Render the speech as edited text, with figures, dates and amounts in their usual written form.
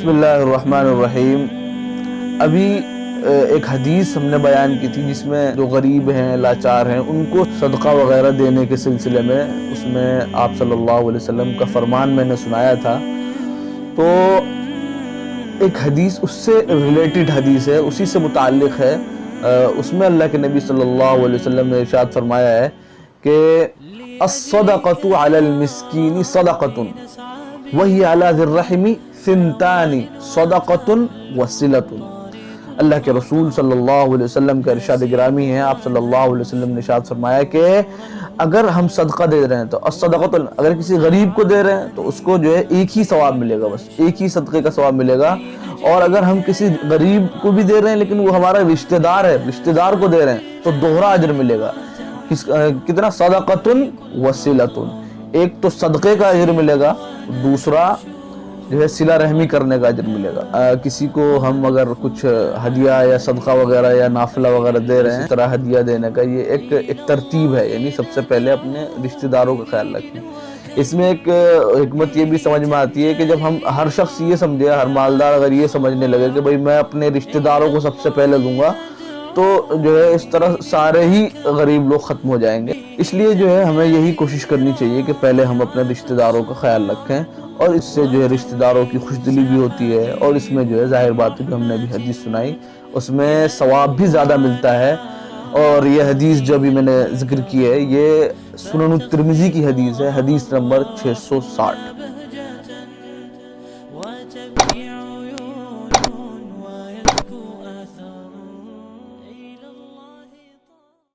بسم اللہ الرحمن الرحیم۔ ابھی ایک حدیث ہم نے بیان کی تھی جس میں جو غریب ہیں، لاچار ہیں، ان کو صدقہ وغیرہ دینے کے سلسلے میں اس میں آپ صلی اللہ علیہ وسلم کا فرمان میں نے سنایا تھا۔ تو ایک حدیث اس سے ریلیٹڈ حدیث ہے، اسی سے متعلق ہے۔ اس میں اللہ کے نبی صلی اللہ علیہ وسلم نے ارشاد فرمایا ہے کہ الصدقۃ علی المسکین صدقۃ وہی علی ذی الرحم ثنتان صدقۃ وصلۃ۔ اللہ کے رسول صلی اللہ علیہ وسلم کا ارشاد گرامی ہے، آپ صلی اللہ علیہ وسلم نے ارشاد فرمایا کہ اگر ہم صدقہ دے رہے ہیں تو الصدقۃ، اگر کسی غریب کو دے رہے ہیں تو اس کو جو ہے ایک ہی ثواب ملے گا، بس ایک ہی صدقے کا ثواب ملے گا۔ اور اگر ہم کسی غریب کو بھی دے رہے ہیں لیکن وہ ہمارا رشتہ دار ہے، رشتہ دار کو دے رہے ہیں تو دوہرا اجر ملے گا۔ کتنا؟ صدقۃ وصلۃ، ایک تو صدقے کا اجر ملے گا، دوسرا جو ہے صلہ رحمی کرنے کا اجر ملے گا۔ کسی کو ہم اگر کچھ ہدیہ یا صدقہ وغیرہ یا نافلہ وغیرہ دے رہے ہیں، اس طرح ہدیہ دینے کا یہ ایک ترتیب ہے، یعنی سب سے پہلے اپنے رشتہ داروں کا خیال رکھیں۔ اس میں ایک حکمت یہ بھی سمجھ میں آتی ہے کہ جب ہم ہر شخص یہ سمجھے، ہر مالدار اگر یہ سمجھنے لگے کہ بھئی میں اپنے رشتہ داروں کو سب سے پہلے دوں گا، تو جو ہے اس طرح سارے ہی غریب لوگ ختم ہو جائیں گے۔ اس لیے جو ہے ہمیں یہی کوشش کرنی چاہیے کہ پہلے ہم اپنے رشتہ داروں کا خیال رکھیں، اور اس سے جو ہے رشتہ داروں کی خوش دلی بھی ہوتی ہے، اور اس میں جو ہے ظاہر بات ہے کہ ہم نے بھی حدیث سنائی، اس میں ثواب بھی زیادہ ملتا ہے۔ اور یہ حدیث جو بھی میں نے ذکر کی ہے، یہ سنن الترمذی کی حدیث ہے، حدیث نمبر 660۔